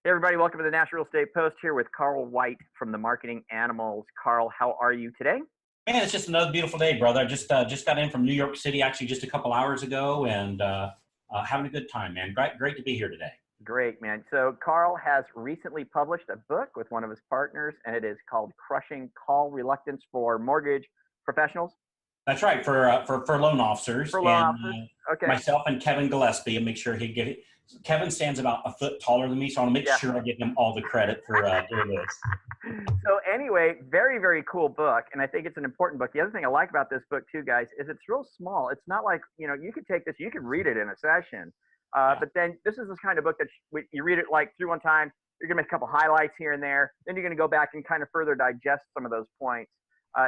Hey everybody, welcome to the National Real Estate Post here with Carl White from the Marketing Animals. Carl, how are you today? Man, it's just another beautiful day, brother. I just got in from New York City actually just a couple hours ago, and having a good time, man. Great to be here today. Great, man. So Carl has recently published a book with one of his partners, and it is called Crushing Call Reluctance for Mortgage Professionals. That's right, for loan officers. For loan officers. Okay. Myself and Kevin Gillespie, and make sure he get it. Kevin stands about a foot taller than me, so I want to make sure I give him all the credit for doing this. So anyway, very, very cool book, and I think it's an important book. The other thing I like about this book too, guys, is it's real small. It's not like, you could take this, you could read it in a session, but then this is this kind of book that you read it like through one time, you're going to make a couple highlights here and there, then you're going to go back and kind of further digest some of those points.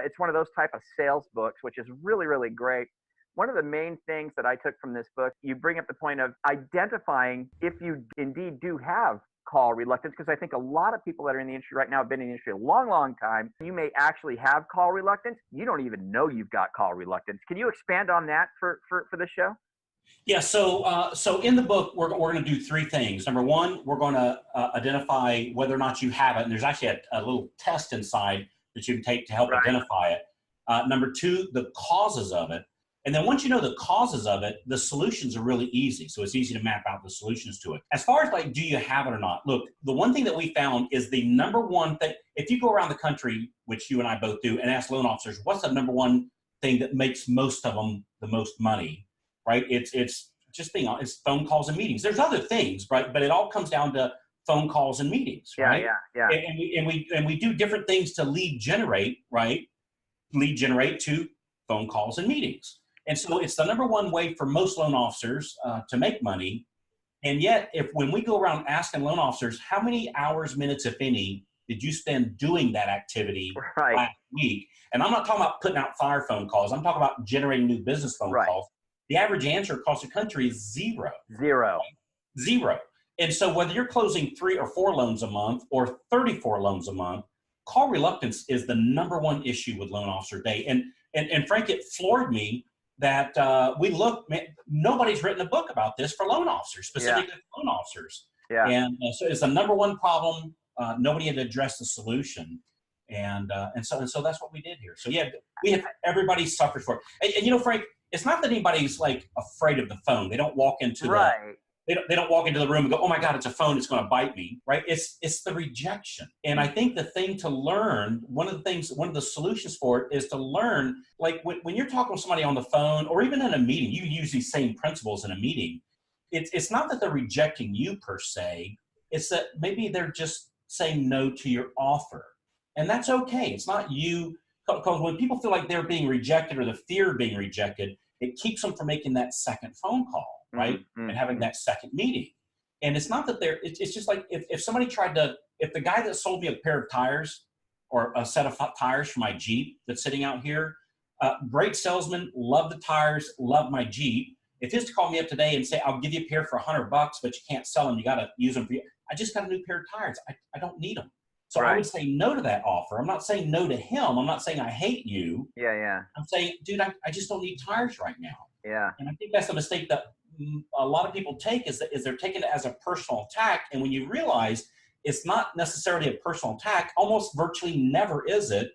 It's one of those type of sales books, which is really, really great. One of the main things that I took from this book, you bring up the point of identifying if you indeed do have call reluctance, because I think a lot of people that are in the industry right now have been in the industry a long, long time. You may actually have call reluctance. You don't even know you've got call reluctance. Can you expand on that for this show? Yeah, so in the book, we're going to do three things. Number one, we're going to identify whether or not you have it, and there's actually a little test inside that you can take to help identify it. Number two, the causes of it. And then once you know the causes of it, the solutions are really easy. So it's easy to map out the solutions to it. As far as like, do you have it or not? Look, the one thing that we found is the number one thing. If you go around the country, which you and I both do, and ask loan officers, what's the number one thing that makes most of them the most money, right? It's just being honest, it's phone calls and meetings. There's other things, right? But it all comes down to phone calls and meetings, right? Yeah. And we do different things to lead generate, right? Lead generate to phone calls and meetings. And so it's the number one way for most loan officers to make money. And yet, when we go around asking loan officers, how many hours, minutes, if any, did you spend doing that activity last week? And I'm not talking about putting out fire phone calls. I'm talking about generating new business phone calls. The average answer across the country is zero. Zero. And so whether you're closing 3 or 4 loans a month or 34 loans a month, call reluctance is the number one issue with loan officer day. And Frank, it floored me that nobody's written a book about this for loan officers, specifically for loan officers. Yeah. And so it's the number one problem. Nobody had addressed the solution. And so that's what we did here. So yeah, everybody suffers for it. And Frank, it's not that anybody's like afraid of the phone. They don't walk into they don't walk into the room and go, oh my God, it's a phone, it's going to bite me, right? It's the rejection. And I think the thing to learn, one of the solutions for it is to learn, like when you're talking with somebody on the phone or even in a meeting, you use these same principles in a meeting. It's not that they're rejecting you per se, it's that maybe they're just saying no to your offer. And that's okay. It's not you, because when people feel like they're being rejected or the fear of being rejected, it keeps them from making that second phone call. Right? And having that second meeting. And it's not that it's just like if somebody if the guy that sold me a pair of tires or a set of tires for my Jeep that's sitting out here, great salesman, love the tires, love my Jeep. If he was to call me up today and say, I'll give you a pair for $100, but you can't sell them, you got to use them I just got a new pair of tires. I don't need them. So I would say no to that offer. I'm not saying no to him. I'm not saying I hate you. Yeah. I'm saying, dude, I just don't need tires right now. Yeah. And I think that's the mistake that a lot of people take is they're taking it as a personal attack. And when you realize it's not necessarily a personal attack, almost virtually never is it,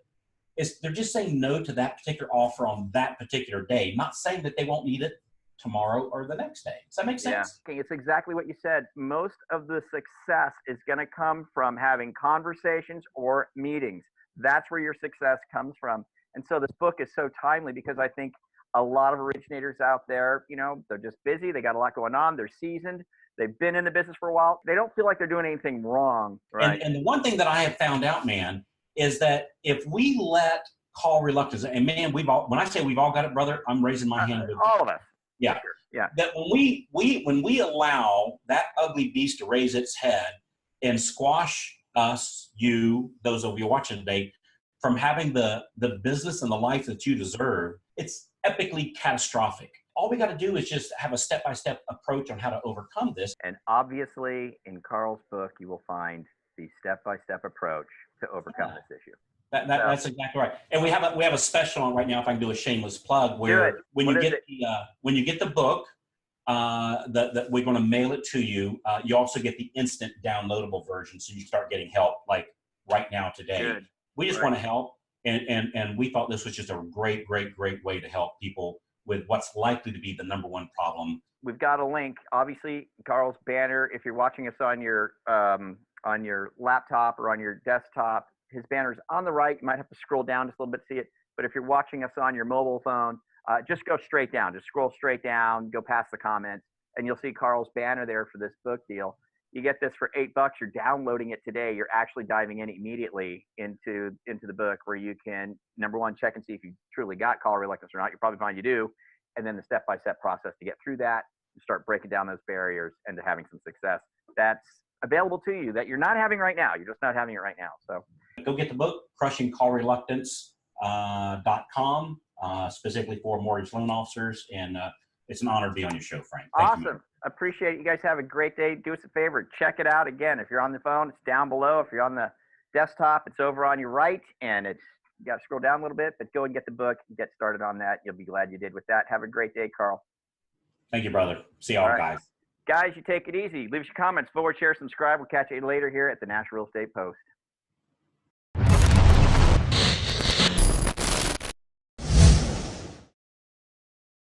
they're just saying no to that particular offer on that particular day, not saying that they won't need it tomorrow or the next day. Does that make sense? Yeah, it's exactly what you said. Most of the success is going to come from having conversations or meetings. That's where your success comes from. And so this book is so timely because I think a lot of originators out there, they're just busy. They got a lot going on. They're seasoned. They've been in the business for a while. They don't feel like they're doing anything wrong. Right. And the one thing that I have found out, man, is that if we let call reluctance, and man, when I say we've all got it, brother, I'm raising my hand. All of us. Yeah. Sure. Yeah. That when we allow that ugly beast to raise its head and squash us, those of you watching today, from having the business and the life that you deserve, it's epically catastrophic. All we got to do is just have a step-by-step approach on how to overcome this. And obviously, in Carl's book, you will find the step-by-step approach to overcome this issue. That's exactly right. And we have a special on right now. If I can do a shameless plug, where when you get the book, we're going to mail it to you. You also get the instant downloadable version, so you start getting help like right now today. Good. We just Right. want to help, and we thought this was just a great way to help people with what's likely to be the #1 problem. We've got a link. Obviously, Carl's banner. If you're watching us on your laptop or on your desktop, his banner's on the right. You might have to scroll down just a little bit to see it. But if you're watching us on your mobile phone, just go straight down. Just scroll straight down, go past the comments, and you'll see Carl's banner there for this book deal. You get this for $8. You're downloading it today. You're actually diving in immediately into the book, where you can, #1, check and see if you truly got call reluctance or not. You probably find you do. And then the step-by-step process to get through that, and start breaking down those barriers and to having some success. That's available to you that you're not having right now. You're just not having it right now. So go get the book, crushingcallreluctance.com, specifically for mortgage loan officers. And it's an honor to be on your show, Frank. Thank you, man. awesome. Appreciate it. You guys have a great day. Do us a favor. Check it out. Again, if you're on the phone, it's down below. If you're on the desktop, it's over on your right. And you got to scroll down a little bit, but go and get the book and get started on that. You'll be glad you did with that. Have a great day, Carl. Thank you, brother. See y'all, guys. Guys, you take it easy. Leave us your comments, forward, share, subscribe. We'll catch you later here at the National Real Estate Post.